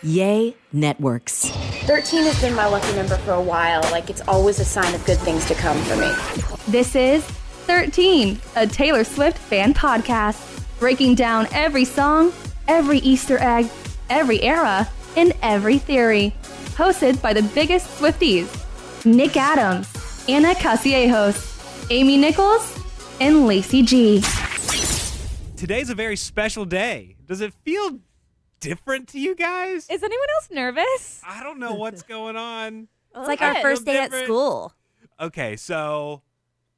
Yay Networks. 13 has been my lucky number for a while. Like, it's always a sign of good things to come for me. This is 13, a Taylor Swift fan podcast, breaking down every song, every Easter egg, every era, and every theory. Hosted by the biggest Swifties, Nick Adams, Anna Castillejos, Amy Nichols, and Lacey Gee. Today's a very special day. Does it feel different to you guys? Is anyone else nervous? I don't know what's going on. It's like our first day at school. Okay, so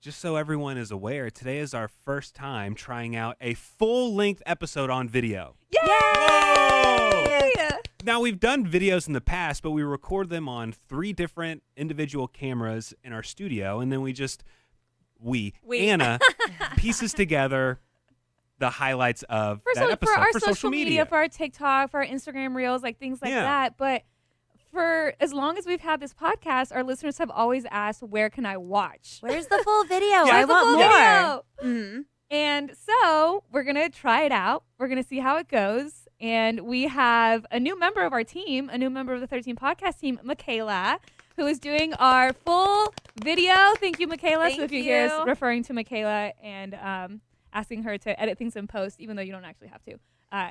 just so everyone is aware, today is our first time trying out a full-length episode on video. Yay! Whoa! Now, we've done videos in the past, but we record them on 3 different individual cameras in our studio, and then Anna, pieces together the highlights of that episode for our for social media, for our TikTok, for our Instagram reels, like things like that. But for as long as we've had this podcast, our listeners have always asked, where can I watch? Where's the full video? I want more. Mm-hmm. And so we're going to try it out. We're going to see how it goes. And we have a new member of our team, a new member of the 13 podcast team, Michaela, who is doing our full video. Thank you, Michaela. So if you hear us referring to Michaela and asking her to edit things in post, even though you don't actually have to.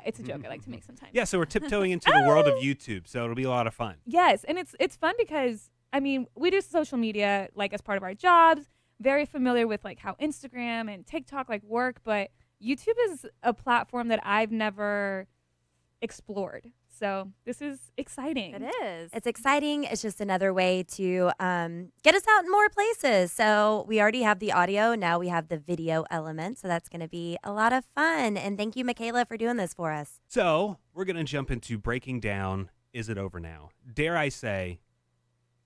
It's a joke I like to make sometimes. Yeah, so we're tiptoeing into the world of YouTube, so it'll be a lot of fun. Yes, and it's fun because, I mean, we do social media like as part of our jobs, very familiar with like how Instagram and TikTok like work, but YouTube is a platform that I've never explored. So this is exciting. It is. It's exciting. It's just another way to get us out in more places. So we already have the audio. Now we have the video element. So that's going to be a lot of fun. And thank you, Michaela, for doing this for us. So we're going to jump into breaking down Is It Over Now? Dare I say,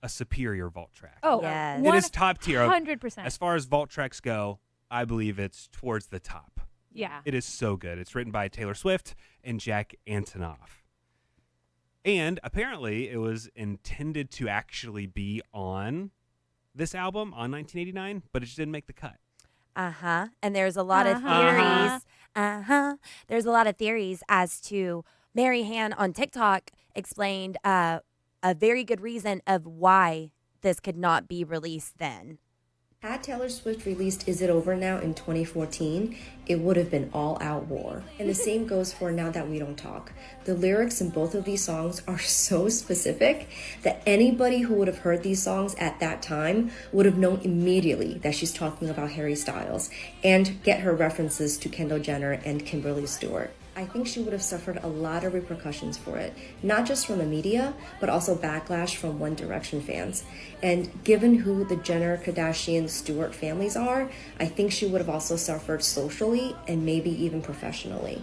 a superior vault track. Oh, yes. It is top tier. 100%. As far as vault tracks go, I believe it's towards the top. Yeah. It is so good. It's written by Taylor Swift and Jack Antonoff. And apparently it was intended to actually be on this album on 1989, but it just didn't make the cut. And there's a lot of theories. There's a lot of theories as to Mary Han on TikTok explained a very good reason of why this could not be released then. Had Taylor Swift released Is It Over Now in 2014, it would have been all-out war. And the same goes for Now That We Don't Talk. The lyrics in both of these songs are so specific that anybody who would have heard these songs at that time would have known immediately that she's talking about Harry Styles and get her references to Kendall Jenner and Kimberly Stewart. I think she would have suffered a lot of repercussions for it, not just from the media, but also backlash from One Direction fans. And given who the Jenner, Kardashian, Stewart families are, I think she would have also suffered socially and maybe even professionally.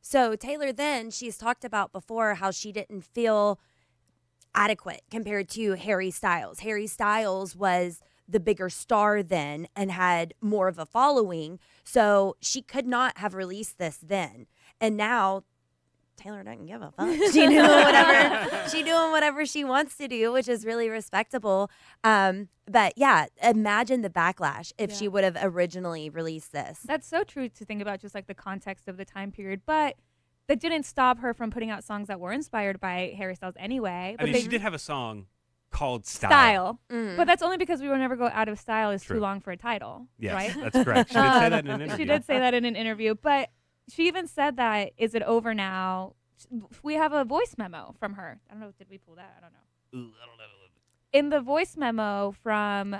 So Taylor then, she's talked about before how she didn't feel adequate compared to Harry Styles. Harry Styles was the bigger star then and had more of a following, so she could not have released this then. And now Taylor doesn't give a fuck. She's doing whatever she wants to do, which is really respectable. But yeah, imagine the backlash if she would have originally released this. That's so true to think about, just like the context of the time period. But that didn't stop her from putting out songs that were inspired by Harry Styles anyway. I mean, she did have a song called Style. But that's only because We Will Never Go Out of Style is too long for a title. Yes, right? That's correct. She did say that in an interview. She did say that in an interview. But she even said that, Is It Over Now? We have a voice memo from her. I don't know. Did we pull that? I don't know. Ooh, I don't know. In the voice memo from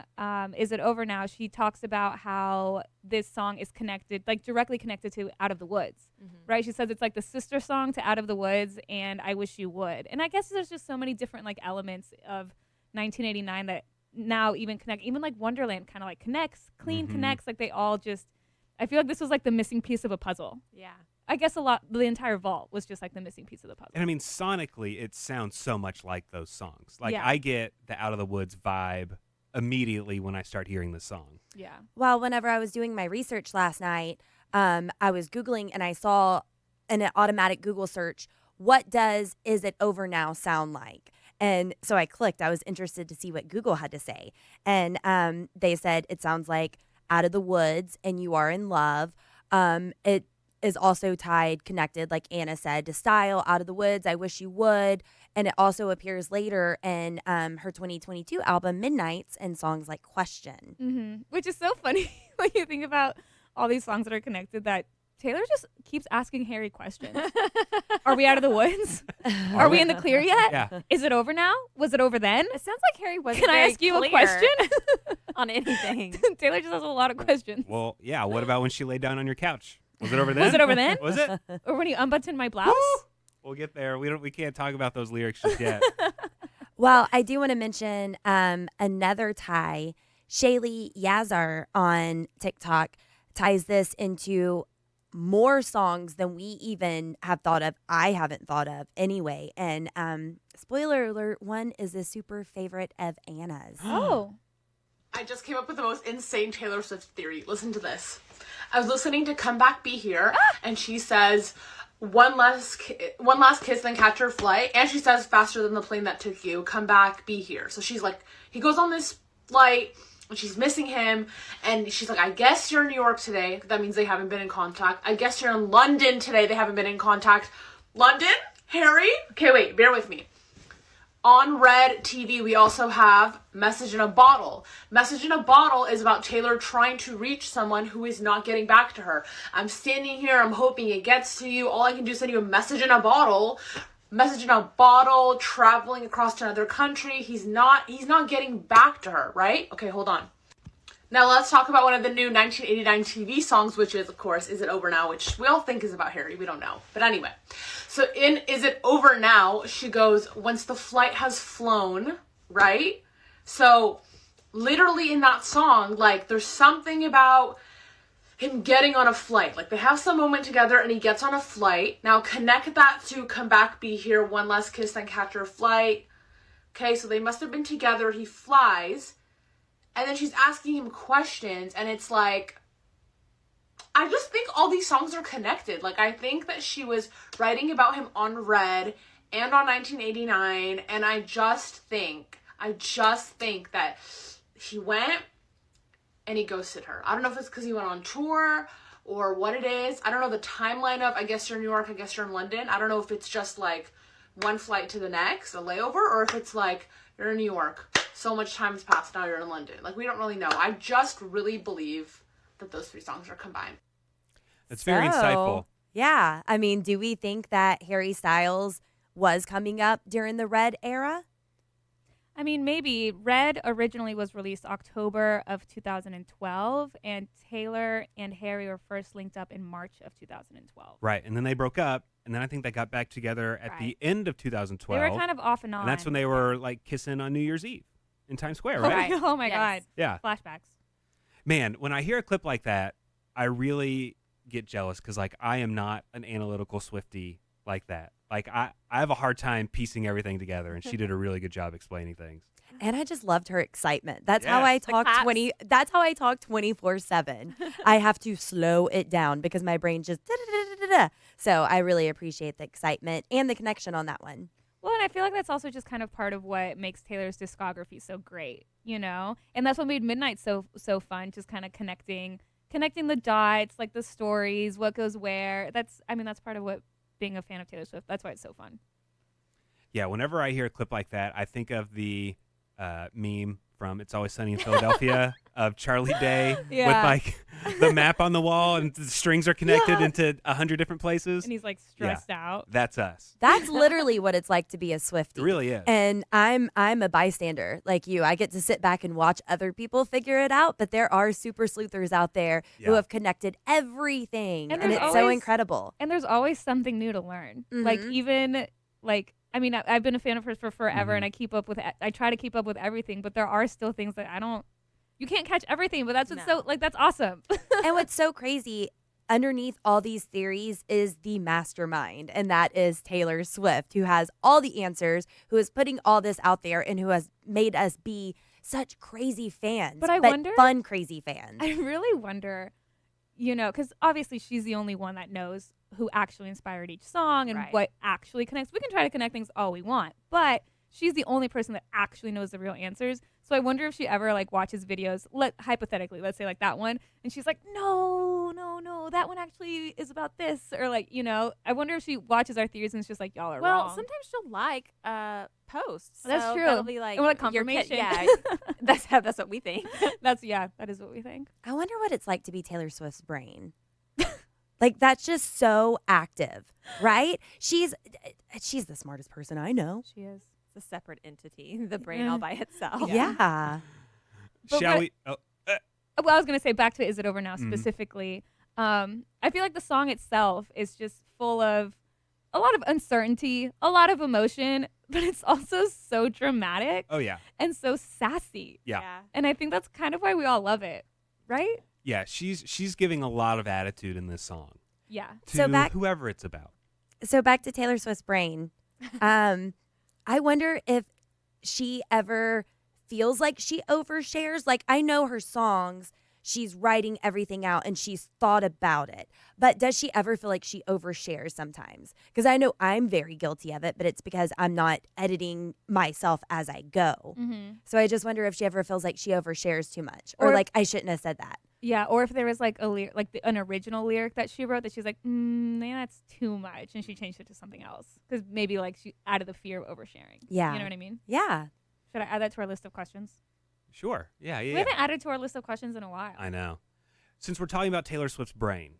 Is It Over Now, she talks about how this song is connected, like directly connected to Out of the Woods, right? She says it's like the sister song to Out of the Woods and I Wish You Would. And I guess there's just so many different like elements of 1989 that now even connect, even like Wonderland kind of like connects, connects, like they all just, I feel like this was like the missing piece of a puzzle. Yeah. I guess the entire vault was just like the missing piece of the puzzle. And I mean, sonically, it sounds so much like those songs. Like, Yeah. I get the Out of the Woods vibe immediately when I start hearing the song. Yeah. Well, whenever I was doing my research last night, I was Googling and I saw in an automatic Google search, what does Is It Over Now sound like? And so I clicked. I was interested to see what Google had to say. And they said it sounds like Out of the Woods and You Are in Love. is also connected, like Anna said, to Style, Out of the Woods, I Wish You Would. And it also appears later in her 2022 album, Midnights, and songs like Question. Mm-hmm. Which is so funny when you think about all these songs that are connected that Taylor just keeps asking Harry questions. Are we out of the woods? Are we in the clear yet? Yeah. Is it over now? Was it over then? It sounds like Harry wasn't Can I very ask you a clear question? on anything. Taylor just has a lot of questions. Well, yeah. What about when she laid down on your couch? Was it over then? Was it over then? Was it? Or when you unbuttoned my blouse? We'll get there. We can't talk about those lyrics just yet. Well, I do want to mention another tie. Shaylee Yazar on TikTok ties this into more songs than we even have thought of. I haven't thought of anyway. And spoiler alert, one is a super favorite of Anna's. Oh. I just came up with the most insane Taylor Swift theory. Listen to this. I was listening to Come Back Be Here, and she says, one last kiss, then catch your flight. And she says, faster than the plane that took you, come back, be here. So she's like, he goes on this flight, and she's missing him. And she's like, I guess you're in New York today. That means they haven't been in contact. I guess you're in London today. They haven't been in contact. London? Harry? Okay, wait, bear with me. On Red TV, we also have Message in a Bottle. Message in a Bottle is about Taylor trying to reach someone who is not getting back to her. I'm standing here, I'm hoping it gets to you. All I can do is send you a message in a bottle. Message in a bottle, traveling across to another country. He's not getting back to her, right? Okay, hold on. Now let's talk about one of the new 1989 TV songs, which is, of course, Is It Over Now, which we all think is about Harry. We don't know. But anyway, so in Is It Over Now, she goes, once the flight has flown, right? So literally in that song, like, there's something about him getting on a flight. Like, they have some moment together and he gets on a flight. Now connect that to Come Back, Be Here, One Last Kiss, Then Catch Your Flight. Okay, so they must have been together. He flies. And then she's asking him questions, and it's like, I just think all these songs are connected. Like, I think that she was writing about him on Red and on 1989, and I just think that he went and he ghosted her. I don't know if it's because he went on tour or what it is. I don't know the timeline of, I guess you're in New York, I guess you're in London. I don't know if it's just like one flight to the next, a layover, or if it's like, you're in New York, so much time has passed, now you're in London. Like, we don't really know. I just really believe that those three songs are combined. That's very insightful. Yeah. I mean, do we think that Harry Styles was coming up during the Red era? I mean, maybe. Red originally was released October of 2012, and Taylor and Harry were first linked up in March of 2012. Right, and then they broke up, and then I think they got back together at the end of 2012. They were kind of off and on. And that's when they were, like, kissing on New Year's Eve in Times Square, right? Oh, my God. Yeah. Flashbacks. Man, when I hear a clip like that, I really get jealous because, like, I am not an analytical Swiftie like that. Like, I have a hard time piecing everything together, and she did a really good job explaining things. And I just loved her excitement. That's Yes. how I talk that's how I talk 24/7. I have to slow it down because my brain just da-da-da-da-da. So I really appreciate the excitement and the connection on that one. Well, and I feel like that's also just kind of part of what makes Taylor's discography so great, you know? And that's what made Midnight so fun, just kind of connecting the dots, like the stories, what goes where. That's part of what being a fan of Taylor Swift, that's why it's so fun. Yeah, whenever I hear a clip like that, I think of the meme from It's Always Sunny in Philadelphia of Charlie Day with, like, the map on the wall and the strings are connected into 100 different places. And he's, like, stressed out. That's us. That's literally what it's like to be a Swiftie. It really is. And I'm a bystander like you. I get to sit back and watch other people figure it out, but there are super sleuthers out there who have connected everything, and it's so incredible. And there's always something new to learn. Mm-hmm. Like, even, like, I mean, I've been a fan of hers for forever, and I try to keep up with everything, but there are still things that you can't catch everything, but that's what's that's awesome. And what's so crazy, underneath all these theories is the mastermind, and that is Taylor Swift, who has all the answers, who is putting all this out there, and who has made us be such crazy fans, but wonder, fun crazy fans. I really wonder, you know, because obviously she's the only one that knows who actually inspired each song and what actually connects. We can try to connect things all we want, but she's the only person that actually knows the real answers. So I wonder if she ever, like, watches videos, hypothetically, let's say like that one, and she's like, no, no, that one actually is about this, or like, I wonder if she watches our theories and it's just like, y'all are Well, wrong. sometimes she'll like posts. That's so true. That'll be like, And what your confirmation. yeah, that's what we think. that is what we think. I wonder what it's like to be Taylor Swift's brain. Like, that's just so active, right? She's the smartest person I know. She is. It's a separate entity, the brain all by itself. Yeah. But Shall what- we? Oh, Well, I was gonna say back to Is It Over Now specifically. I feel like the song itself is just full of a lot of uncertainty, a lot of emotion, but it's also so dramatic oh yeah. and so sassy. Yeah. And I think that's kind of why we all love it, right? Yeah, she's giving a lot of attitude in this song Yeah. to So back- whoever it's about. So back to Taylor Swift's brain. I wonder if she ever feels like she overshares. Like, I know her songs, she's writing everything out and she's thought about it. But does she ever feel like she overshares sometimes? Because I know I'm very guilty of it, but it's because I'm not editing myself as I go. Mm-hmm. So I just wonder if she ever feels like she overshares too much, or Or- like I shouldn't have said that. Yeah, or if there was like an original lyric that she wrote that she's like, man, that's too much, and she changed it to something else because maybe like she out of the fear of oversharing. Yeah. You know what I mean? Yeah. Should I add that to our list of questions? Sure. Yeah. We haven't added to our list of questions in a while. I know. Since we're talking about Taylor Swift's brain,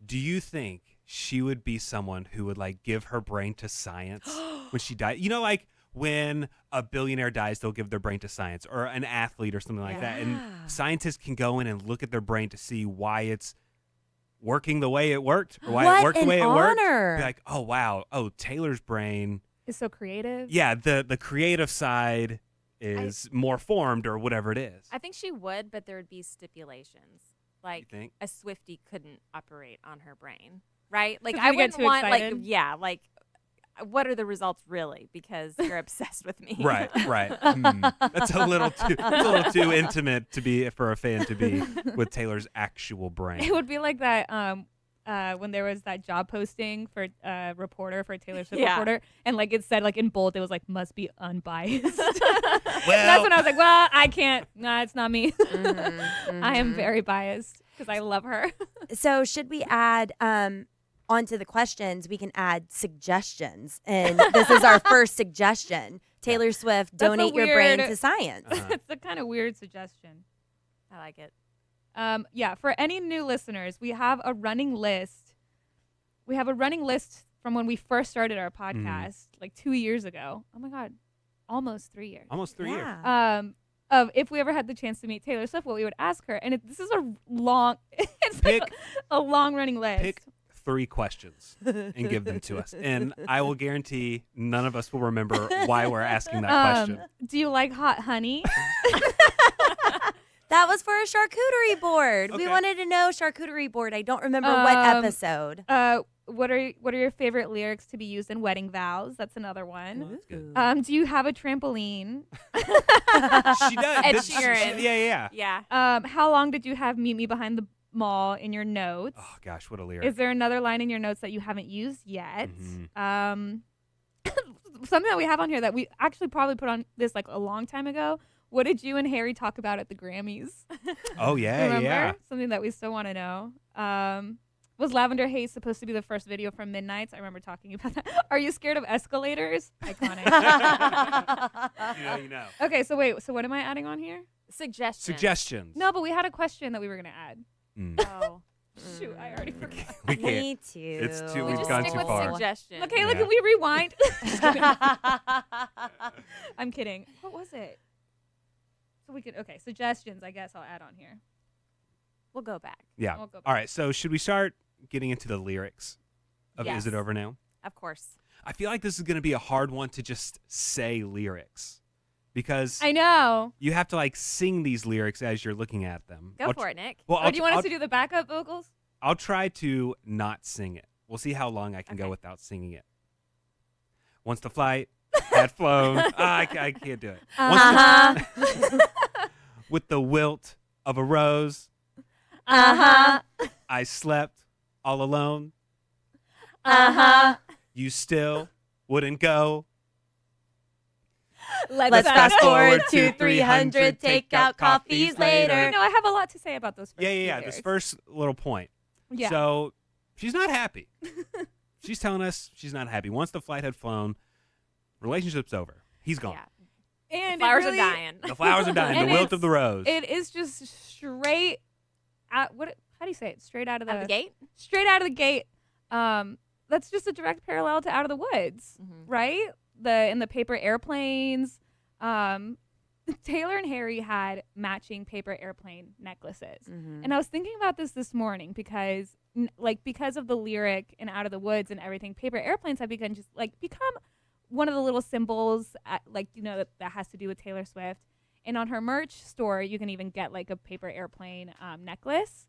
do you think she would be someone who would like give her brain to science when she died? You know, like when a billionaire dies, they'll give their brain to science, or an athlete or something like that. And scientists can go in and look at their brain to see why it's working the way it worked, or why What it worked the an way it worked. honor. Be like, oh, wow. Oh, Taylor's brain. It's so creative. Yeah, the creative side is more formed, or whatever it is. I think she would, but there would be stipulations. Like think? a Swiftie couldn't operate on her brain, right? Like 'Cause I you get wouldn't too want excited? like what are the results really? Because you're obsessed with me. Right. That's a little too intimate to be for a fan to be with Taylor's actual brain. It would be like that when there was that job posting for a reporter, for a Taylor Swift Yeah. reporter, and like it said like in bold, it was like must be unbiased. Well, That's when I was like, well, I can't. Nah, it's not me. I am very biased because I love her. So should we add onto the questions? We can add suggestions, and this is our first suggestion. Taylor Swift, That's a donate your brain weird- to science. It's a kind of weird suggestion. I like it. Yeah, for any new listeners, we have a running list. We have a running list from when we first started our podcast, like 2 years ago. Oh my God, almost 3 years. almost 3 years. Of if we ever had the chance to meet Taylor Swift, what we would ask her. And this is a long, it's Pick- like a long running list. Pick 3 questions and give them to us, and I will guarantee none of us will remember why we're asking that question. Do you like hot honey? That was for a charcuterie board. We Okay. wanted to know charcuterie board. I don't remember what episode. What are your favorite lyrics to be used in wedding vows? That's another one. That's good. Do you have a trampoline? She does. Ed This- she- Sheeran. yeah. Yeah. How long did you have meet me behind the mall in your notes? Oh gosh, what a lyric. Is there another line in your notes that you haven't used yet? Mhm. Something that we have on here that we actually probably put on this like a long time ago. What did you and Harry talk about at the Grammys? Oh yeah, Remember? yeah. Something that we still want to know. Was Lavender Haze supposed to be the first video from Midnight's? I remember talking about that. Are you scared of escalators? Iconic. You know. Okay, so wait. So what am I adding on here? Suggestions. No, but we had a question that we were going to add. Mm. Oh. Shoot, I already forgot. We can't. Me too. It's too- We We've just gone stick too with far. suggestions. Michaela, Yeah. can we rewind? I'm kidding. What was it? So we could, okay, suggestions, I guess I'll add on here. We'll go back. Yeah. We'll go All right. So should we start getting into the lyrics of Yes. "Is It Over Now"? Of course. I feel like this is going to be a hard one to just say lyrics, because I know. you have to like sing these lyrics as you're looking at them. Go for it, Nick. Well, Or do you want us to do the backup vocals? I'll try to not sing it. We'll see how long I can go Okay. without singing it. Once the flight had flown, I can't do it. With the wilt of a rose, I slept all alone. You still wouldn't go. Let's fast forward to 300. Take out coffees later. No, I have a lot to say about those first Yeah. few This lyrics. first little point. Yeah. So she's not happy. She's telling us she's not happy. Once the flight had flown, relationship's over. He's gone. Yeah. And The flowers it really, are dying. The flowers are dying. And The wilt it's- of the rose. It is just straight out. How do you say it? Straight out of Out of the gate? Straight out of the gate. That's just a direct parallel to Out of the Woods, right? In the paper airplanes. Taylor and Harry had matching paper airplane necklaces, and I was thinking about this morning because of the lyric in Out of the Woods and everything, paper airplanes have become one of the little symbols, that has to do with Taylor Swift. And on her merch store, you can even get like a paper airplane necklace.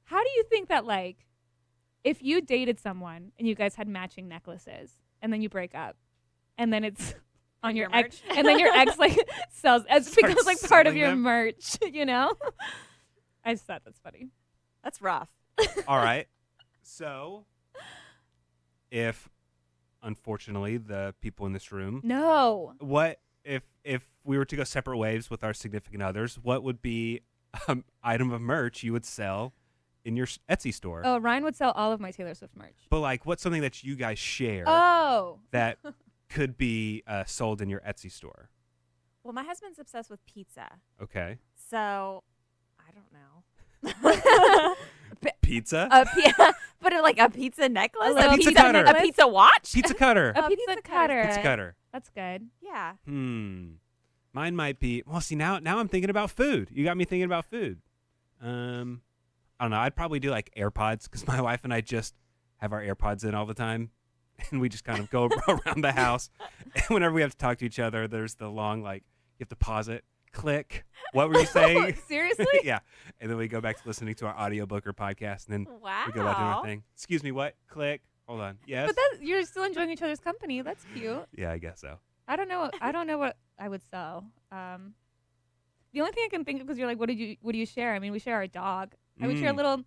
How do you think that, like, if you dated someone and you guys had matching necklaces and then you break up and then it's on your ex, and then your ex like becomes like part of your them. merch, you know? I just thought that's funny. That's rough. All right. So, if unfortunately the people in this room, what if we were to go separate ways with our significant others, what would be an item of merch you would sell in your Etsy store? Oh, Ryan would sell all of my Taylor Swift merch. But like, what's something that you guys share that could be sold in your Etsy store? Well, my husband's obsessed with pizza. Okay. So, I don't know. Pizza? But like a pizza necklace? A A pizza cutter. A pizza watch? Pizza cutter. A pizza cutter. Pizza cutter. That's good. Yeah. Mine might be, well, see, now I'm thinking about food. You got me thinking about food. I don't know. I'd probably do like AirPods because my wife and I just have our AirPods in all the time. And we just kind of go around the house. And whenever we have to talk to each other, there's the long, like, you have to pause it. Click. What were you saying? Seriously? Yeah. And then we go back to listening to our audiobook or podcast. And then Wow. we go about doing our thing. Excuse me, what? Click. Hold on. Yes? But you're still enjoying each other's company. That's cute. Yeah, I guess so. I don't know what I would sell. The only thing I can think of, because you're like, what do you share? I mean, we share our dog. I would share a little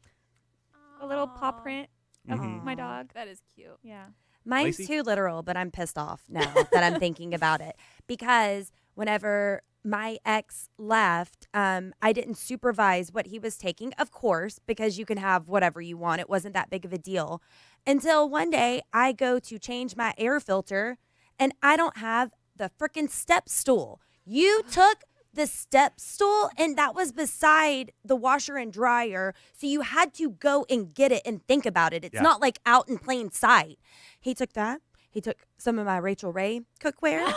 paw print of my dog. That is cute. Yeah. Mine's Lacey? too literal, but I'm pissed off now that I'm thinking about it. Because whenever my ex left, I didn't supervise what he was taking, of course, because you can have whatever you want. It wasn't that big of a deal. Until one day I go to change my air filter and I don't have the freaking step stool. You took the step stool and that was beside the washer and dryer. So you had to go and get it and think about it. It's not like out in plain sight. He took that. He took some of my Rachel Ray cookware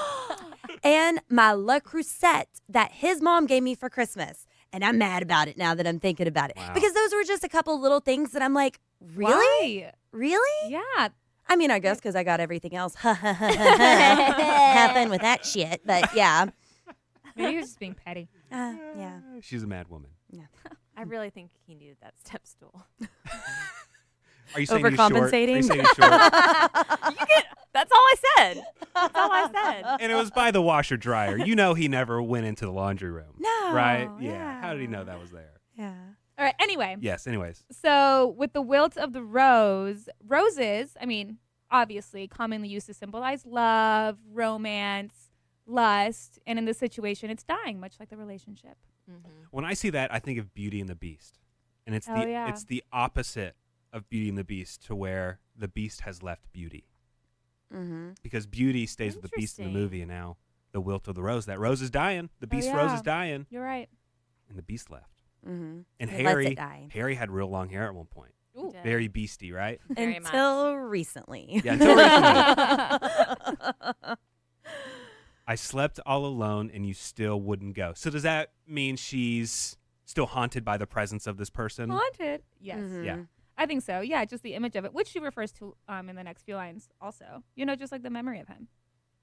and my Le Creuset that his mom gave me for Christmas. And I'm mad about it now that I'm thinking about it. Wow. Because those were just a couple little things that I'm like, really? Why? Really? Yeah. I mean, I guess because I got everything else. Have fun with that shit. But yeah. Maybe you're just being petty. Yeah. She's a mad woman. I really think he needed that step stool. Are you saying he's short? Are you Overcompensating? saying he's short? That's all I said. That's all I said. And it was by the washer dryer. You know he never went into the laundry room. No. Right? Yeah. How did he know that was there? Yeah. All right. Anyway. Yes, anyways. So with the wilt of the roses, I mean, obviously commonly used to symbolize love, romance, lust, and in this situation, it's dying, much like the relationship. When I see that, I think of Beauty and the Beast. And it's it's the opposite of Beauty and the Beast, to where the Beast has left Beauty. Because Beauty stays with the Beast in the movie, and now the wilt of the rose. That rose is dying. The Beast rose is dying. You're right. And the Beast left. Mm-hmm. And He lets it Harry, die. Harry had real long hair at one point. Ooh. Yeah. Very beastie, right? Very much. Until recently. Yeah, until recently. I slept all alone and you still wouldn't go. So does that mean she's still haunted by the presence of this person? Haunted. Yes. Yeah. I think so. Yeah, just the image of it, which she refers to in the next few lines also. You know, just like the memory of him.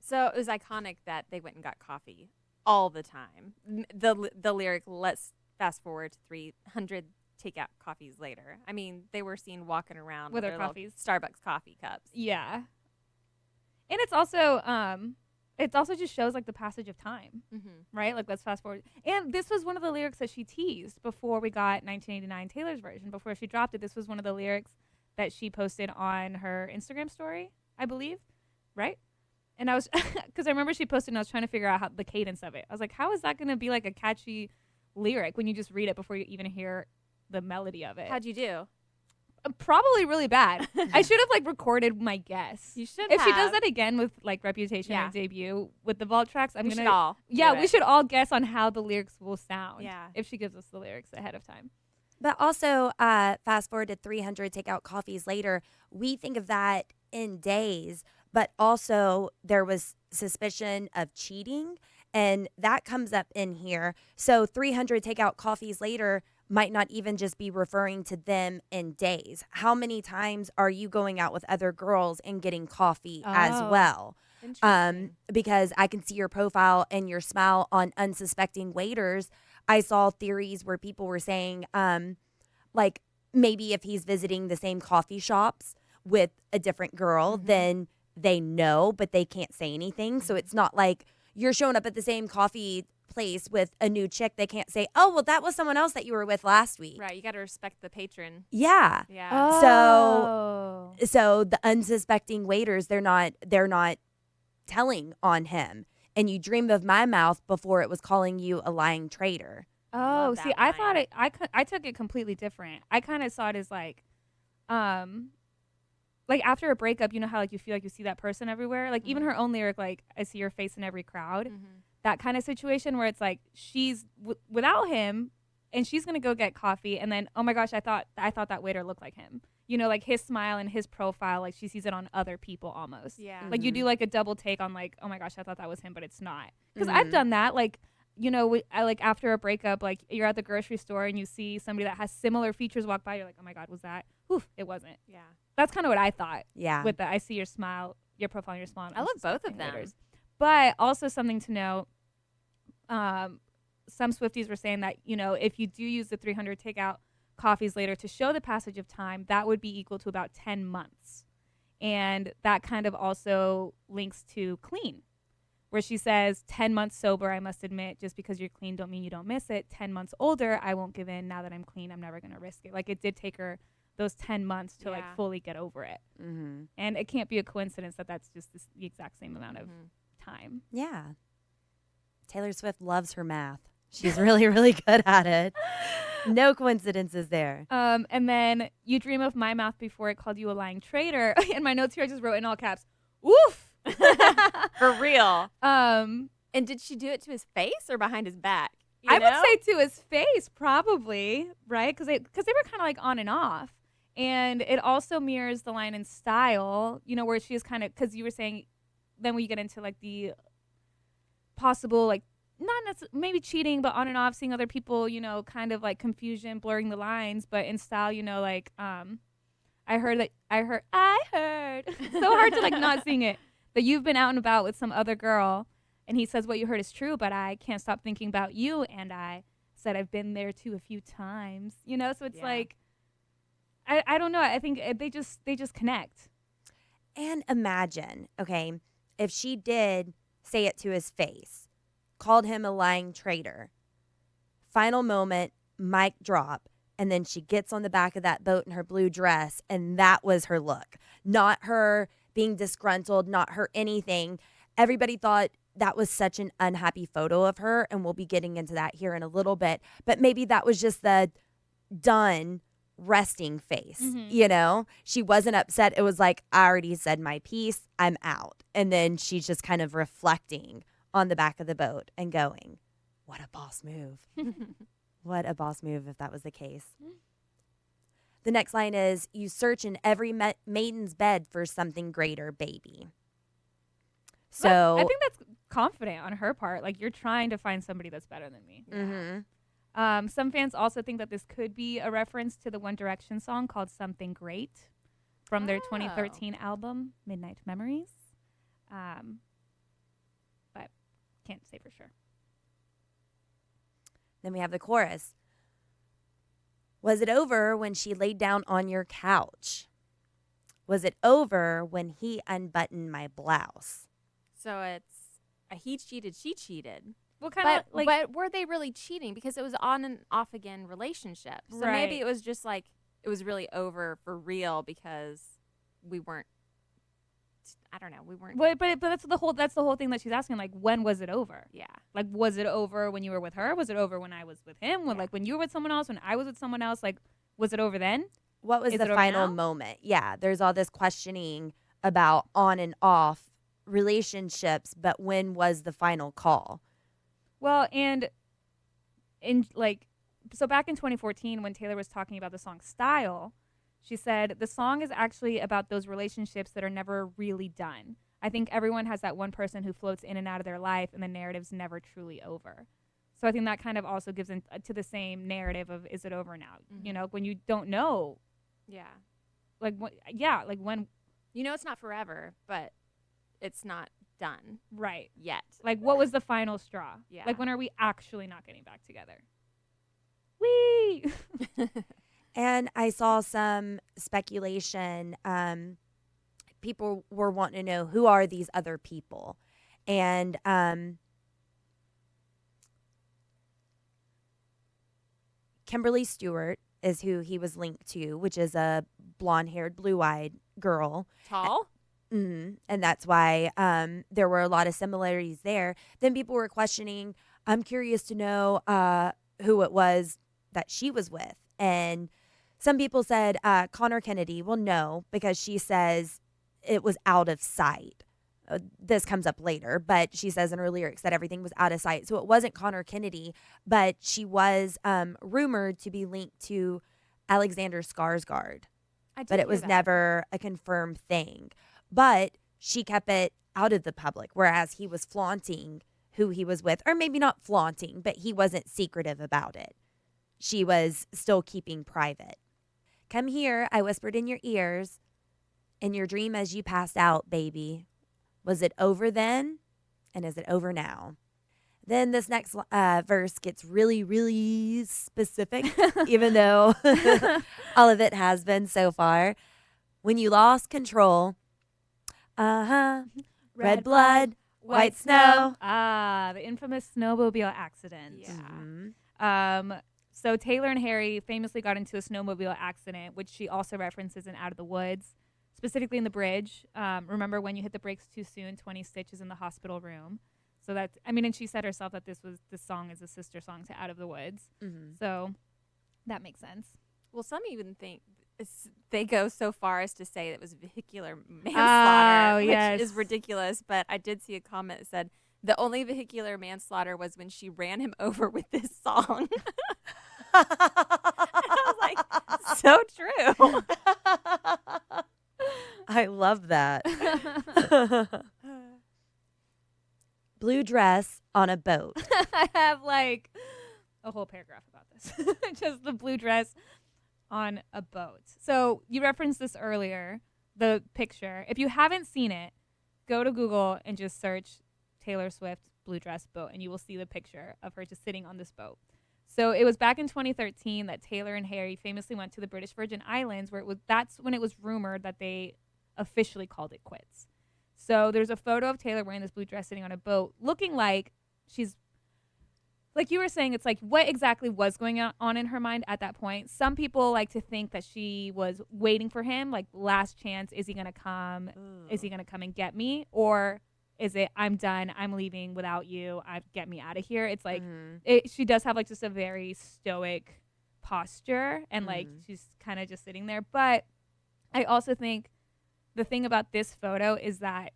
So it was iconic that they went and got coffee all the time. The lyric, let's fast forward to 300 takeout coffees later. I mean, they were seen walking around With with their their coffees. little Starbucks coffee cups. Yeah. And it's also just shows like the passage of time, right? Like let's fast forward. And this was one of the lyrics that she teased before we got 1989 Taylor's version. Before she dropped it, this was one of the lyrics that she posted on her Instagram story, I believe, right? And I was, because I remember she posted and I was trying to figure out how the cadence of it. I was like, how is that going to be like a catchy lyric when you just read it before you even hear the melody of it? How'd you do? Probably really bad. I should have recorded my guess. You should If she have. does that again with Reputation or Debut with the vault tracks, We should all do we it. should all guess on how the lyrics will sound. Yeah. If she gives us the lyrics ahead of time. But also, fast forward to 300 takeout coffees later, we think of that in days, but also there was suspicion of cheating, and that comes up in here. So 300 takeout coffees later might not even just be referring to them in days. How many times are you going out with other girls and getting coffee as well? Interesting. Because I can see your profile and your smile on unsuspecting waiters. I saw theories where people were saying, maybe if he's visiting the same coffee shops with a different girl, then they know, but they can't say anything. So it's not like you're showing up at the same coffee place with a new chick. They can't say, oh, well, that was someone else that you were with last week. Right. You got to respect the patron. Yeah. Yeah. So the unsuspecting waiters, they're not telling on him. And you dream of my mouth before it was calling you a lying traitor. Oh, Love see, that I line. thought I took it completely different. I kind of saw it as after a breakup, you know how you feel like you see that person everywhere. Even her own lyric, I see your face in every crowd. That kind of situation where it's she's without him, and she's gonna go get coffee, and then oh my gosh, I thought that waiter looked like him. His smile and his profile, she sees it on other people almost. Yeah. You do a double take on oh my gosh, I thought that was him, but it's not. Because I've done that. After a breakup, you're at the grocery store and you see somebody that has similar features walk by. You're like, oh my God, was that? Oof, it wasn't. Yeah. That's kind of what I thought. Yeah. With the I see your smile, your profile, and your smile. I love both of them. But also something to note, some Swifties were saying that, if you do use the 300 takeout coffees later to show the passage of time, that would be equal to about 10 months. And that kind of also links to clean, where she says, 10 months sober, I must admit, just because you're clean don't mean you don't miss it. 10 months older, I won't give in. Now that I'm clean, I'm never going to risk it. It did take her those 10 months to fully get over it. Mm-hmm. And it can't be a coincidence that that's just the exact same amount of time. Yeah. Taylor Swift loves her math. She's really, really good at it. No coincidences there. And then you dream of my mouth before it called you a lying traitor. In my notes here, I just wrote in all caps, oof. For real. And did she do it to his face or behind his back? I would say to his face, probably, right? Because they were kind of on and off. And it also mirrors the line in Style, where she is kind of, because you were saying, then we get into the possible, not necessarily, maybe cheating, but on and off, seeing other people, kind of confusion, blurring the lines. But in Style, I heard. So hard to not seeing it. That you've been out and about with some other girl, and he says what you heard is true, but I can't stop thinking about you. And I said I've been there too a few times. So it's I don't know. I think they just connect. And imagine, okay, if she did say it to his face, called him a lying traitor, final moment, mic drop, and then she gets on the back of that boat in her blue dress, and that was her look. Not her being disgruntled, not her anything. Everybody thought that was such an unhappy photo of her, and we'll be getting into that here in a little bit. But maybe that was just the done resting face, She wasn't upset. It was I already said my piece, I'm out. And then she's just kind of reflecting on the back of the boat and going, what a boss move. What a boss move if that was the case. The next line is, you search in every maiden's bed for something greater, baby. So I think that's confident on her part. You're trying to find somebody that's better than me. Mm-hmm. Some fans also think that this could be a reference to the One Direction song called Something Great from their 2013 album, Midnight Memories. But can't say for sure. Then we have the chorus. Was it over when she laid down on your couch? Was it over when he unbuttoned my blouse? So it's a he cheated, she cheated. Well, kind of but were they really cheating? Because it was on and off again relationship. So maybe it was just it was really over for real because we weren't. I don't know. We weren't. But that's the whole thing that she's asking. When was it over? Yeah. Was it over when you were with her? Was it over when I was with him? When you were with someone else? When I was with someone else? Was it over then? What was Is the It Over final Now? moment? Yeah, there's all this questioning about on and off relationships, but when was the final call? Well, and so back in 2014, when Taylor was talking about the song Style, she said, the song is actually about those relationships that are never really done. I think everyone has that one person who floats in and out of their life and the narrative's never truly over. So I think that kind of also gives to the same narrative of, is it over now? You know, when you don't know, Yeah. like when, You know it's not forever, but it's not done right. yet. Like, what was the final straw? Yeah. Like, when are we actually not getting back together? Whee! And I saw some speculation. People were wanting to know, who are these other people? And Kimberly Stewart is who he was linked to, which is a blonde-haired, blue-eyed girl. Tall? And that's why there were a lot of similarities there. Then people were questioning, I'm curious to know who it was that she was with. And some people said Connor Kennedy. Well, no, because she says it was out of sight. This comes up later, but she says in her lyrics that everything was out of sight. So it wasn't Connor Kennedy, but she was rumored to be linked to Alexander Skarsgård. But it was never a confirmed thing. But she kept it out of the public, whereas he was flaunting who he was with, or maybe not flaunting, but he wasn't secretive about it. She was still keeping private. Come here, I whispered in your ears, in your dream as you passed out, baby. Was it over then? And is it over now? Then this next verse gets really, really specific, even though all of it has been so far. When you lost control, red blood, white snow. Ah, the infamous snowmobile accident. Yeah. So Taylor and Harry famously got into a snowmobile accident, which she also references in Out of the Woods, specifically in the bridge. Remember when you hit the brakes too soon, 20 stitches in the hospital room. So that's, I mean, and she said herself that this song is a sister song to Out of the Woods. So that makes sense. Well, some even think they go so far as to say it was vehicular manslaughter, which is ridiculous. But I did see a comment that said the only vehicular manslaughter was when she ran him over with this song. And I was like, so true. I love that. Blue dress on a boat. I have like a whole paragraph about this. Just the blue dress on a boat. So you referenced this earlier, the picture. If you haven't seen it, go to Google and just search Taylor Swift blue dress boat, and you will see the picture of her just sitting on this boat. So it was back in 2013 that Taylor and Harry famously went to the British Virgin Islands, where that's when it was rumored that they officially called it quits. So there's a photo of Taylor wearing this blue dress sitting on a boat, looking like she's, like you were saying, it's like what exactly was going on in her mind at that point. Some people like to think that she was waiting for him, like last chance, is he going to come? Is he going to come and get me? Or is it, I'm done, I'm leaving without you, get me out of here? It's like, she does have like just a very stoic posture, and like she's kind of just sitting there. But I also think the thing about this photo is that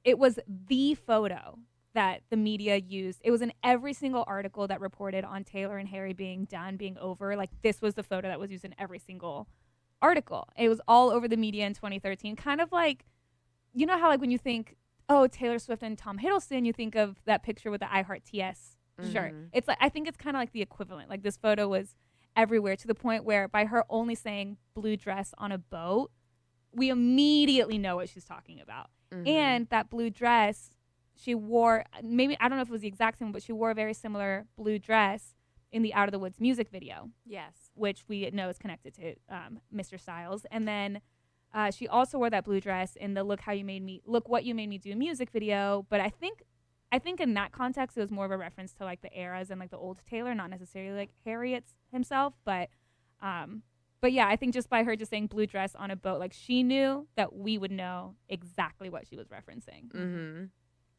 it was the photo that the media used. It was in every single article that reported on Taylor and Harry being done, being over. Like, this was the photo that was used in every single article. It was all over the media in 2013. Kind of like, you know how like when you think, oh, Taylor Swift and Tom Hiddleston, you think of that picture with the I Heart TS shirt. It's like, I think it's kind of like the equivalent. Like, this photo was everywhere, to the point where by her only saying blue dress on a boat, we immediately know what she's talking about. And that blue dress she wore, maybe, I don't know if it was the exact same, but she wore a very similar blue dress in the Out of the Woods music video. Yes. Which we know is connected to Mr. Styles. And then she also wore that blue dress in the Look What You Made Me Do music video. But I think in that context, it was more of a reference to like the eras and like the old Taylor, not necessarily like Harry himself. But yeah, I think just by her just saying blue dress on a boat, like she knew that we would know exactly what she was referencing.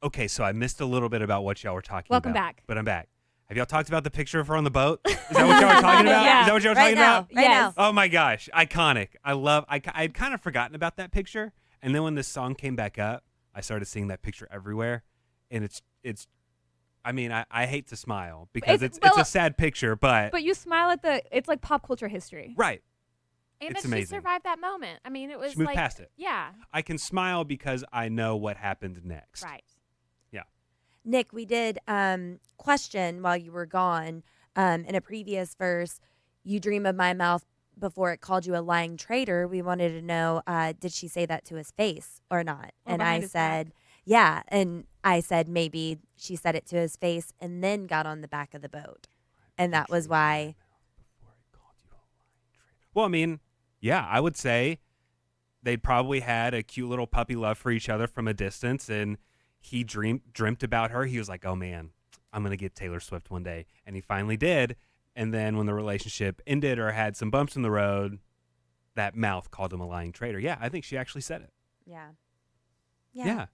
Okay, so I missed a little bit about what y'all were talking about. Welcome back. But I'm back. Have y'all talked about the picture of her on the boat? Is that what y'all are talking about? Yeah. Is that what y'all are Right talking now. about? Right now. Oh my gosh, iconic. I'd kind of forgotten about that picture, and then when this song came back up, I started seeing that picture everywhere, and it's. I mean, I hate to smile because it's a sad picture, but you smile at it's like pop culture history. right. And It's that amazing. she survived that moment. I mean, it was She moved like past it. Yeah. I can smile because I know what happened next. Right. Yeah. Nick, we did question while you were gone in a previous verse. You dream of my mouth before it called you a lying traitor. We wanted to know, did she say that to his face or not? Or and behind I his said, back. yeah. And I said maybe she said it to his face and then got on the back of the boat. And that was why. Well, I mean, yeah, I would say they'd probably had a cute little puppy love for each other from a distance, and he dreamt about her. He was like, oh man, I'm going to get Taylor Swift one day. And he finally did. And then when the relationship ended or had some bumps in the road, that mouth called him a lying traitor. Yeah, I think she actually said it. Yeah. Yeah.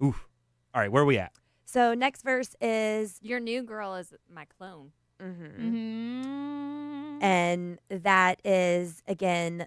Oof. All right, where are we at? So next verse is, Your new girl is my clone. and that is again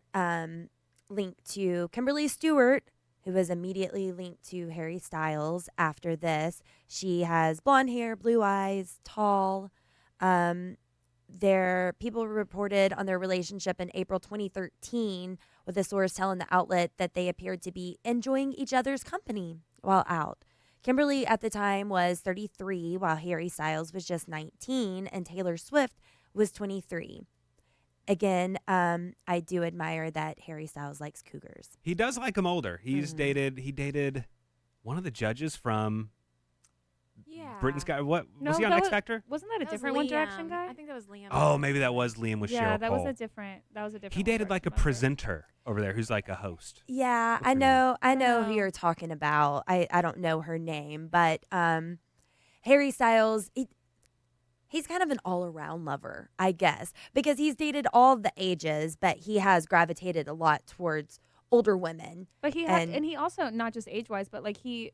linked to Kimberly Stewart, who was immediately linked to Harry Styles after this. She has blonde hair, blue eyes, tall. People reported on their relationship in April 2013, with a source telling the outlet that they appeared to be enjoying each other's company while out. Kimberly at the time was 33, while Harry Styles was just 19, and Taylor Swift was 23. Again, I do admire that Harry Styles likes cougars. He does like him older. He dated one of the judges from Yeah. Britain's Got What? No, Was he on that X was- Factor? Wasn't that a That was different One Direction Liam. guy? I think that was Liam. Oh, maybe that was Liam with Yeah, Cheryl that Cole. was a different He dated like a presenter over there who's like a host. Yeah, What's I her know. I know who Oh. you're talking about. I don't know her name, but Harry Styles, he's kind of an all-around lover, I guess, because he's dated all the ages, but he has gravitated a lot towards older women. But he had, and he also, not just age-wise, but like he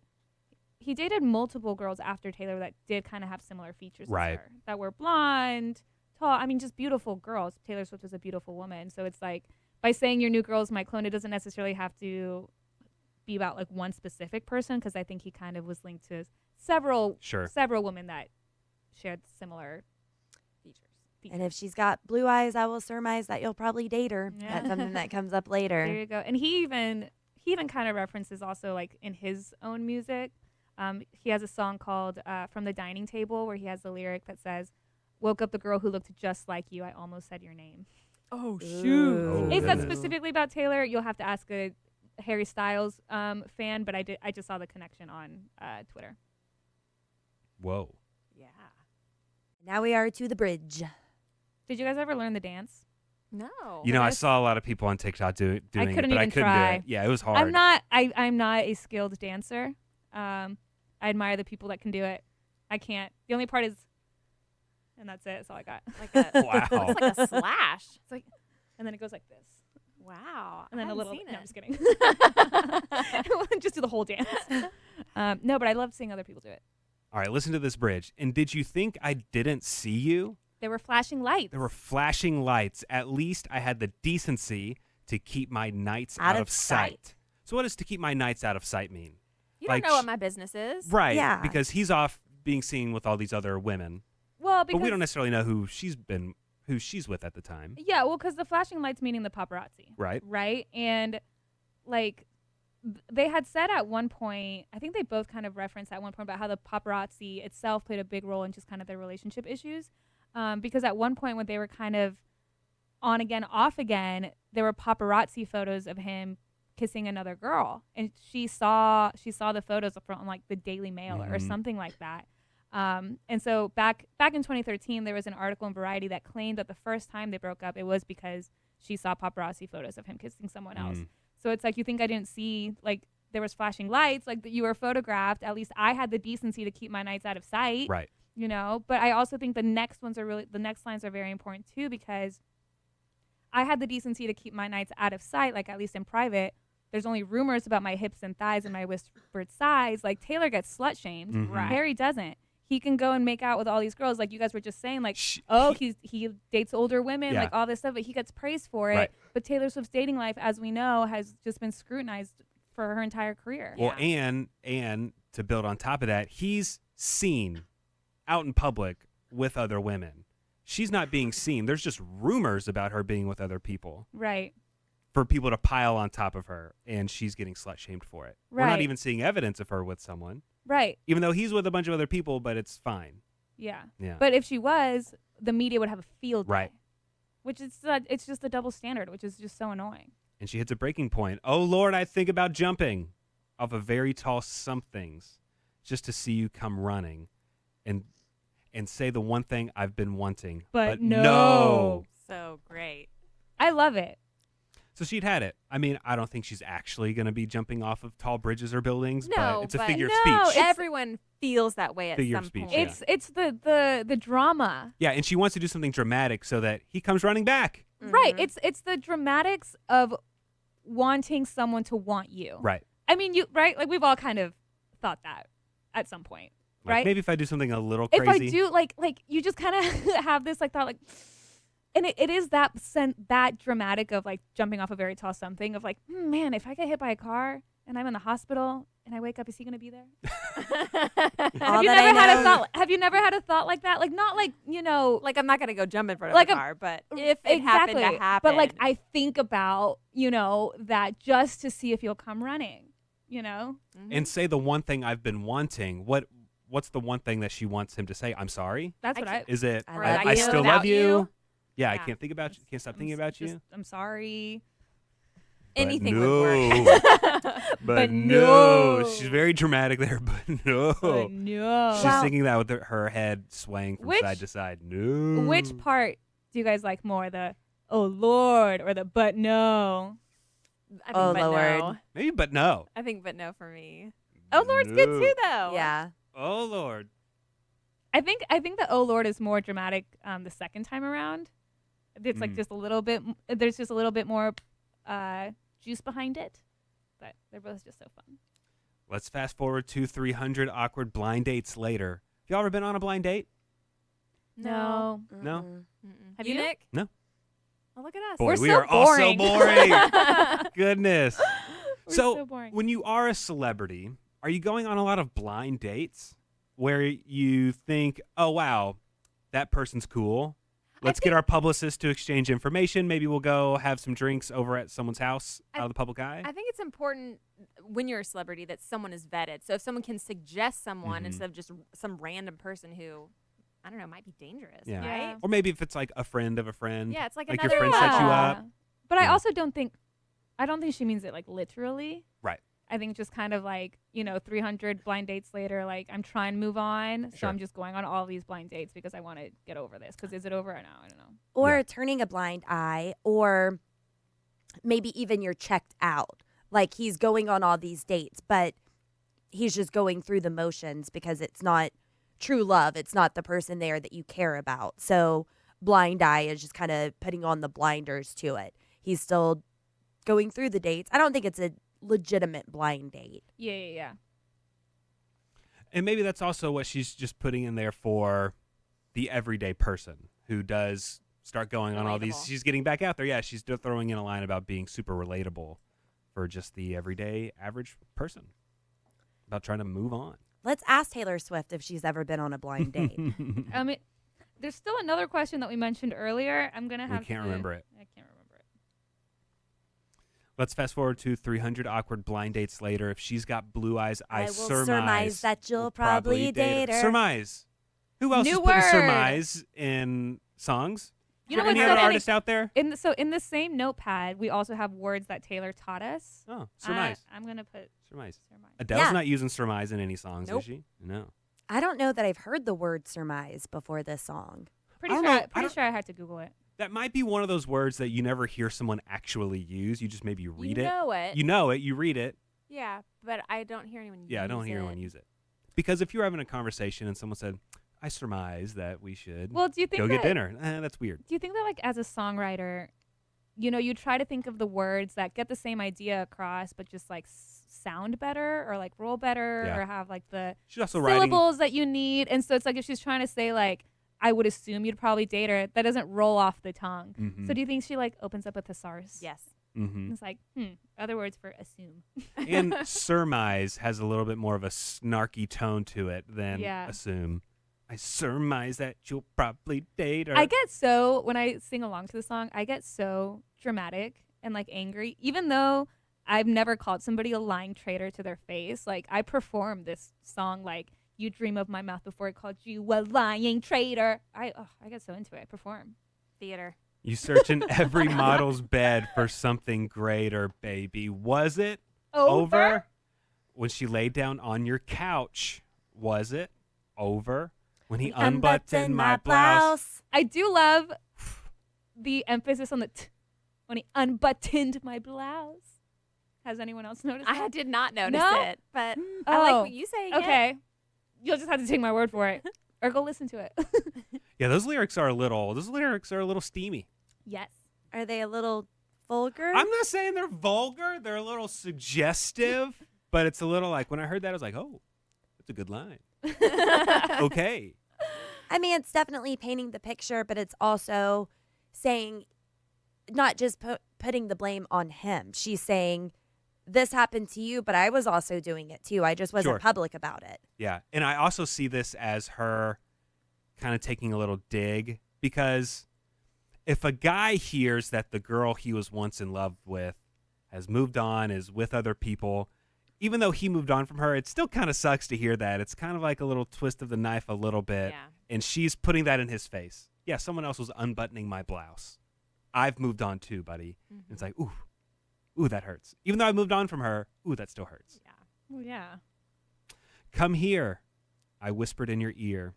dated multiple girls after Taylor that did kind of have similar features Right. as her, that were blonde, tall. I mean, just beautiful girls. Taylor Swift is a beautiful woman. So it's like, by saying your new girl is my clone, it doesn't necessarily have to be about like one specific person, because I think he kind of was linked to several women that shared similar features. And if she's got blue eyes, I will surmise that you'll probably date her. Yeah. That's something that comes up later. There you go. And he even kind of references also like in his own music. He has a song called From the Dining Table, where he has the lyric that says, "Woke up the girl who looked just like you. I almost said your name." Oh, shoot. Is that specifically about Taylor? You'll have to ask a Harry Styles fan, but I just saw the connection on Twitter. Whoa. Yeah. Now we are to the bridge. Did you guys ever learn the dance? No. You know, I saw a lot of people on TikTok doing it, but I couldn't try. do it. Yeah, it was hard. I'm not a skilled dancer. I admire the people that can do it. I can't. The only part is, and that's it. That's all I got. Like a Wow. It's like a slash. It's like, and then it goes like this. Wow. And then a little. Seen No, I'm it. just kidding. Just do the whole dance. No, but I love seeing other people do it. All right, listen to this bridge. And did you think I didn't see you? There were flashing lights. There were flashing lights. At least I had the decency to keep my nights out of sight. So what does to keep my nights out of sight mean? You Like don't know what my business is. Right. Yeah. Because he's off being seen with all these other women. Well, But we don't necessarily know who she's with at the time. Yeah, well, because the flashing lights meaning the paparazzi. Right. Right? And, like, they had said at one point, I think they both kind of referenced at one point about how the paparazzi itself played a big role in just kind of their relationship issues. Because at one point when they were kind of on again, off again, there were paparazzi photos of him kissing another girl. And she saw the photos from, like, the Daily Mail or something like that. And so back in 2013, there was an article in Variety that claimed that the first time they broke up, it was because she saw paparazzi photos of him kissing someone else. So it's like, you think I didn't see, like, there was flashing lights, like, that you were photographed. At least I had the decency to keep my nights out of sight. Right. You know, but I also think the next lines are very important too, because I had the decency to keep my nights out of sight, like, at least in private. There's only rumors about my hips and thighs and my whispered sighs. Like, Taylor gets slut shamed. Mhm. Right. Harry doesn't. he can go and make out with all these girls, like you guys were just saying, like, he dates older women, like all this stuff, but he gets praised for it. Right. But Taylor Swift's dating life, as we know, has just been scrutinized for her entire career. Well, and to build on top of that, he's seen out in public with other women. She's not being seen. There's just rumors about her being with other people. Right. For people to pile on top of her, and she's getting slut-shamed for it. Right. We're not even seeing evidence of her with someone. Right. Even though he's with a bunch of other people, but it's fine. Yeah. Yeah. But if she was, the media would have a field day. Right. Which is it's just a double standard, which is just so annoying. And she hits a breaking point. Oh, Lord, I think about jumping off of very tall somethings just to see you come running and say the one thing I've been wanting. But no. So great. I love it. So she'd had it. I mean, I don't think she's actually going to be jumping off of tall bridges or buildings, but it's a figure of speech. Everyone feels that way at Figure some of speech, point. yeah. It's the drama. Yeah, and she wants to do something dramatic so that he comes running back. Right. It's the dramatics of wanting someone to want you. Right. I mean, right? Like we've all kind of thought that at some point, Like, right? maybe if I do something a little crazy. If I do like you just kind of have this like thought like, and it is that dramatic of like jumping off a very tall something of like, man, if I get hit by a car and I'm in the hospital and I wake up, is he gonna be there? Have you never had a thought like that? Like not like, like I'm not gonna go jump in front of like a car, but if it happened to happen. But like I think about, that just to see if you'll come running, And say the one thing I've been wanting. What's the one thing that she wants him to say? I'm sorry? That's what Is it I still without love you? you? Yeah, I can't think about you. Can't stop thinking about you. I'm sorry. Anything no. would work. but no. She's very dramatic there, but no. But no. She's singing that with her head swaying from side to side. No. Which part do you guys like more? The oh Lord or the but no? I think but Lord. no. Maybe but no. I think but no for me. Oh Lord's good too though. Yeah. Oh Lord. I think the oh Lord is more dramatic the second time around. It's like just a little bit. There's just a little bit more juice behind it, but they're both just so fun. Let's fast forward to 300 awkward blind dates later. Have y'all ever been on a blind date? No. No? Have you, Nick? No. Oh, look at us. Boy, We're we so are all so boring. boring. Goodness. We're so boring. When you are a celebrity, are you going on a lot of blind dates where you think, oh, wow, that person's cool. Let's get our publicist to exchange information. Maybe we'll go have some drinks over at someone's house out of the public eye. I think it's important when you're a celebrity that someone is vetted. So if someone can suggest someone instead of just some random person who, I don't know, might be dangerous, right? Or maybe if it's like a friend of a friend. Yeah, it's like your another friend set you level. up. But I also don't think she means it like literally. Right. I think just kind of like, 300 blind dates later, like I'm trying to move on. So Sure. I'm just going on all these blind dates because I want to get over this. Because is it over or no? I don't know. Or turning a blind eye, or maybe even you're checked out. Like he's going on all these dates, but he's just going through the motions because it's not true love. It's not the person there that you care about. So blind eye is just kind of putting on the blinders to it. He's still going through the dates. I don't think it's a legitimate blind date. Yeah. And maybe that's also what she's just putting in there for the everyday person who does start going on all these. Relatable. She's getting back out there. Yeah, she's throwing in a line about being super relatable for just the everyday average person, about trying to move on. Let's ask Taylor Swift if she's ever been on a blind date. There's still another question that we mentioned earlier. I'm going to have We can't remember it. I can't remember it. Let's fast forward to 300 awkward blind dates later. If she's got blue eyes, I will surmise that you'll probably date her. Surmise. Who else New is putting word. surmise in songs? You know Any what's other so artists out there? In the same notepad, we also have words that Taylor taught us. Oh, surmise. I'm going to put Surmise. surmise. Adele's not using surmise in any songs, Nope. is she? No. I don't know that I've heard the word surmise before this song. Pretty I sure don't know. pretty sure I had to Google it. That might be one of those words that you never hear someone actually use. You just maybe read it. know it. You know it. You read it. Yeah, but I don't hear anyone use it. Yeah, I don't hear anyone use it. Because if you're having a conversation and someone said, I surmise that we should Well, do you think go get that- dinner. That's weird. Do you think that, like, as a songwriter, you try to think of the words that get the same idea across, but just like sound better or like roll better Yeah. or have like the She's also writing. syllables that you need. And so it's like if she's trying to say like, I would assume you'd probably date her, that doesn't roll off the tongue. Mhm. So do you think she like opens up a thesaurus? Yes. Mm-hmm. It's like, other words for assume. And surmise has a little bit more of a snarky tone to it than Yeah. assume. I surmise that you'll probably date her. I get so, when I sing along to the song, I get so dramatic and like angry, even though I've never called somebody a lying traitor to their face. Like I perform this song like, you dream of my mouth before I called you a lying traitor. I get so into it. I perform. Theater. You search in every model's bed for something greater, baby. Was it over? When she laid down on your couch, was it over? When he unbuttoned my blouse. I do love the emphasis on the t when he unbuttoned my blouse. Has anyone else noticed that? I did not notice No? it, but I like what you say. Okay. You'll just have to take my word for it. Or go listen to it. Yeah, those lyrics are a little steamy. Yes. Are they a little vulgar? I'm not saying they're vulgar. They're a little suggestive, but it's a little like when I heard that, I was like, oh, that's a good line. Okay. I mean, it's definitely painting the picture, but it's also saying, not just putting the blame on him. She's saying, this happened to you, but I was also doing it too. I just wasn't Sure. public about it. Yeah. And I also see this as her kind of taking a little dig, because if a guy hears that the girl he was once in love with has moved on, is with other people, even though he moved on from her, it still kind of sucks to hear that. It's kind of like a little twist of the knife a little bit. Yeah. And she's putting that in his face. Yeah, someone else was unbuttoning my blouse. I've moved on too, buddy. And it's like, ooh, that hurts. Even though I moved on from her, ooh, that still hurts. Yeah. Well, yeah. Come here, I whispered in your ear,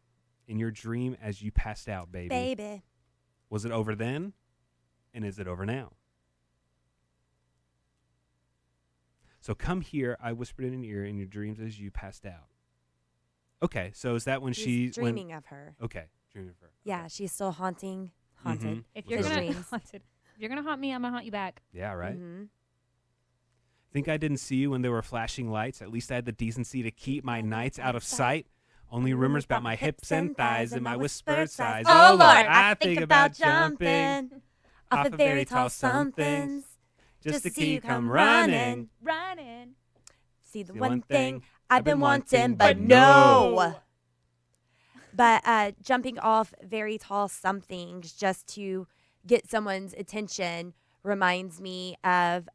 in your dream as you passed out, baby. Baby. Was it over then? And is it over now? So come here, I whispered in your ear in your dreams as you passed out. Okay, so is that when He's she's dreaming of her. Okay, dreaming of her. Yeah, Okay. she's still haunted. If you're His gonna dreams. haunted, if you're gonna haunt me, I'm gonna haunt you back. Yeah, right. Mm-hmm. Think I didn't see you when there were flashing lights? At least I had the decency to keep my nights out of sight. Only rumors about my hips and thighs and my whispered sighs. Oh Lord, I think about jumping off of very tall somethings just to see you come running. Running. See, the one thing I've been wanting, but no. no. But jumping off very tall somethings just to get someone's attention reminds me of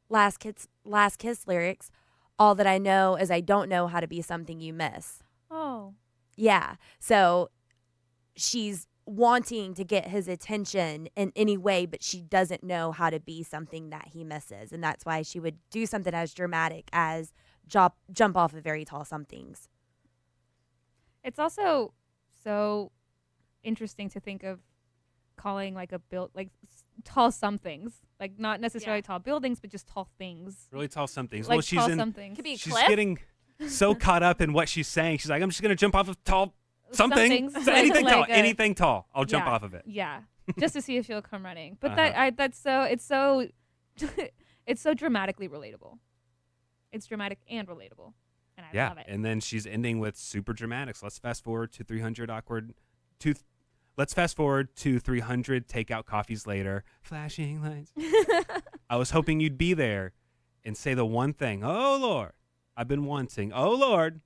Last Kiss lyrics. All that I know is I don't know how to be something you miss. Oh. Yeah. So she's wanting to get his attention in any way, but she doesn't know how to be something that he misses. And that's why she would do something as dramatic as jump off of very tall somethings. It's also so interesting to think of calling like tall somethings, like not necessarily tall buildings, but just tall things. Really tall somethings. Like well, she's tall in. somethings. Could be a She's cliff. getting so caught up in what she's saying. She's like, I'm just gonna jump off of tall something. Somethings, So anything like tall. a- Anything tall. I'll jump Yeah. off of it. Yeah, just to see if she'll come running. But Uh-huh. that's so it's so it's so dramatically relatable. It's dramatic and relatable, and I love it. And then she's ending with super dramatics. Let's fast forward to 300 Let's fast forward to 300 takeout coffees later. Flashing lights. I was hoping you'd be there and say the one thing. Oh Lord, I've been wanting. Oh Lord,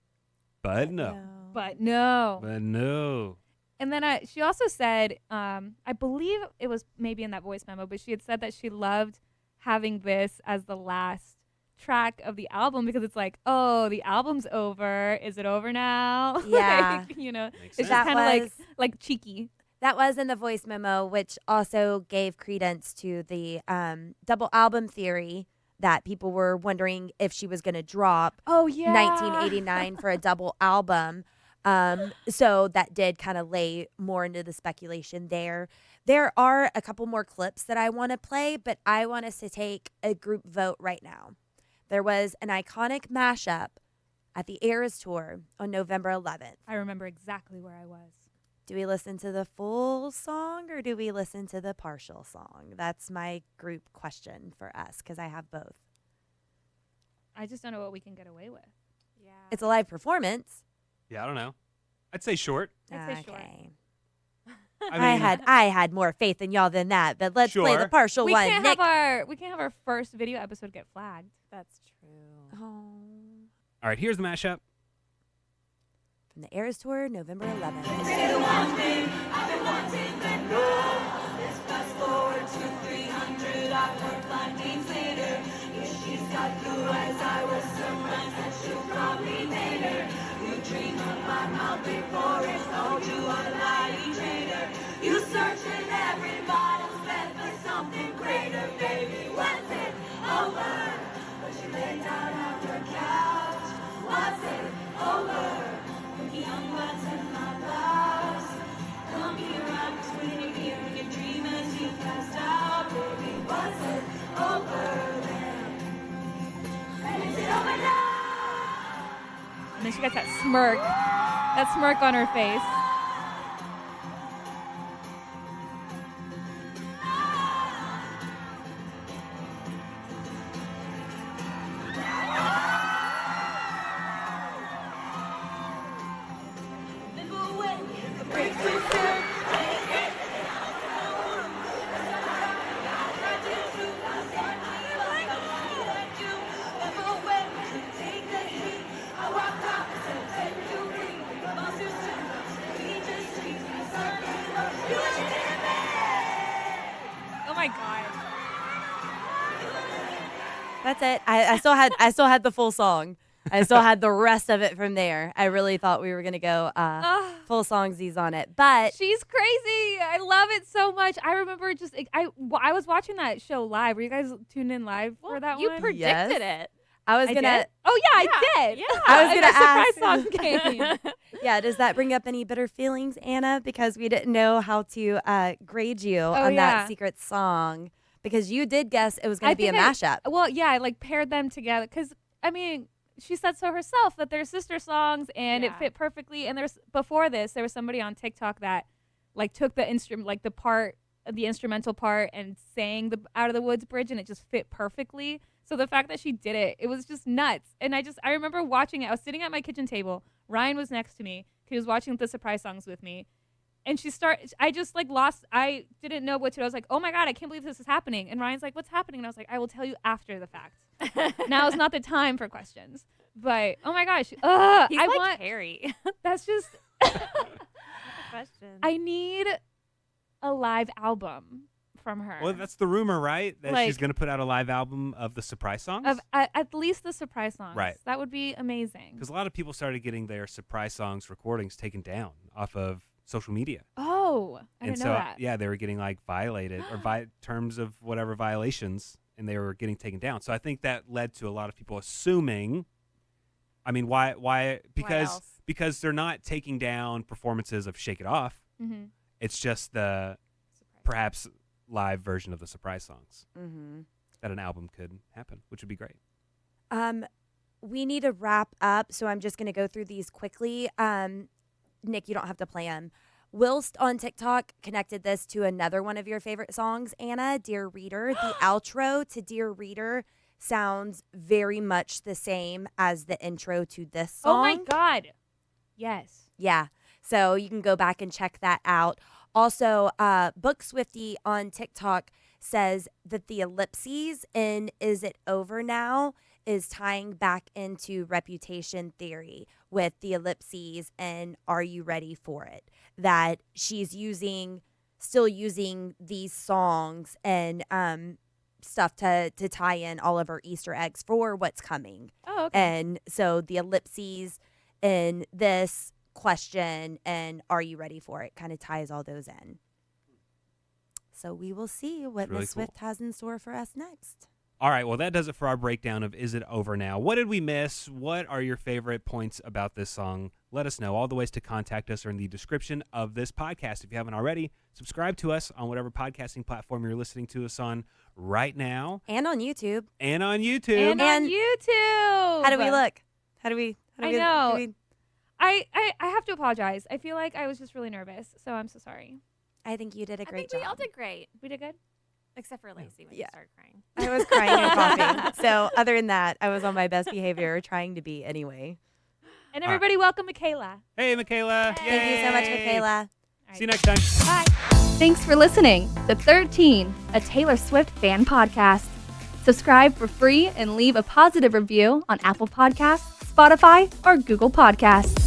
but no. But no. But no. And then she also said, I believe it was maybe in that voice memo, but she had said that she loved having this as the last track of the album because it's like, oh, the album's over. Is it over now? Yeah. Like, you know, Makes it's sense. just kind of like cheeky. That was in the voice memo, which also gave credence to the double album theory that people were wondering if she was going to drop Oh, yeah. 1989 for a double album. So that did kind of lay more into the speculation there. There are a couple more clips that I want to play, but I want us to take a group vote right now. There was an iconic mashup at the Eras Tour on November 11th. I remember exactly where I was. Do we listen to the full song or do we listen to the partial song? That's my group question for us because I have both. I just don't know what we can get away with. Yeah. It's a live performance. Yeah, I don't know. I'd say short. I'd say short. I had more faith in y'all than that, but let's play the partial we one. Can't Nick. we can't have our first video episode get flagged. That's true. Oh. All right, here's the mashup. From the Eras Tour, November 11th. You searching every bottle's bed for something greater, baby. Was it over? But you lay down on your couch. Was it over? With young ones and my loves. Come here, I'm between your ear and your dream as you passed out, baby. Was it over then? And is it over now? And then she got that smirk on her face. That's it. I still had the full song. I still had the rest of it from there. I really thought we were gonna go full songsies on it, but she's crazy. I love it so much. I remember I was watching that show live. Were you guys tuned in live for that you one? predicted it. I was gonna. Did? Oh yeah, I did. Yeah. I was gonna ask. Surprise song game. Yeah. Does that bring up any bitter feelings, Anna? Because we didn't know how to grade you on that secret song. Because you did guess it was going to be a mashup. Well, yeah, I paired them together. Because, I mean, she said so herself that they're sister songs and it fit perfectly. And before this, there was somebody on TikTok that took the instrument, the instrumental part and sang the Out of the Woods bridge, and it just fit perfectly. So the fact that she did it, it was just nuts. And I remember watching it. I was sitting at my kitchen table. Ryan was next to me. He was watching the surprise songs with me. And I didn't know what to do. I was like, oh my God, I can't believe this is happening. And Ryan's like, what's happening? And I was like, I will tell you after the fact. Now is not the time for questions. But, oh my gosh. He's like Harry. That's just. Question. I need a live album from her. Well, that's the rumor, right? That she's going to put out a live album of the surprise songs? Of at least the surprise songs. Right. That would be amazing. Because a lot of people started getting their surprise songs recordings taken down off of social media. Oh, I didn't know that. Yeah, they were getting violated or terms of whatever violations, and they were getting taken down. So I think that led to a lot of people assuming. I mean, why? Because they're not taking down performances of "Shake It Off." Mm-hmm. It's just the perhaps live version of the surprise songs that an album could happen, which would be great. We need to wrap up, so I'm just going to go through these quickly. Nick, you don't have to play them. Whilst on TikTok connected this to another one of your favorite songs, Anna, Dear Reader. The outro to Dear Reader sounds very much the same as the intro to this song. Oh my God. Yes. Yeah. So you can go back and check that out. Also, Book Swiftie on TikTok says that the ellipses in Is It Over Now is tying back into Reputation Theory with the ellipses and Are You Ready For It? That she's still using these songs and stuff to tie in all of her Easter eggs for what's coming. Oh, okay. And so the ellipses in this question and Are You Ready For It kind of ties all those in. So we will see what Miss Swift has in store for us next. All right, well, that does it for our breakdown of Is It Over Now? What did we miss? What are your favorite points about this song? Let us know. All the ways to contact us are in the description of this podcast. If you haven't already, subscribe to us on whatever podcasting platform you're listening to us on right now. And on YouTube. And on YouTube. And on YouTube. How do we look? How do we? I know. I have to apologize. I feel like I was just really nervous, so I'm so sorry. I think you did a great job. job. We all did great. We did good? Except for Lacey when Yeah. you started crying. I was crying and coughing. So other than that, I was on my best behavior, trying to be anyway. And everybody welcome Michaela. Hey, Michaela. Thank you so much, Michaela. See you next time. Bye. Thanks for listening to 13, a Taylor Swift fan podcast. Subscribe for free and leave a positive review on Apple Podcasts, Spotify, or Google Podcasts.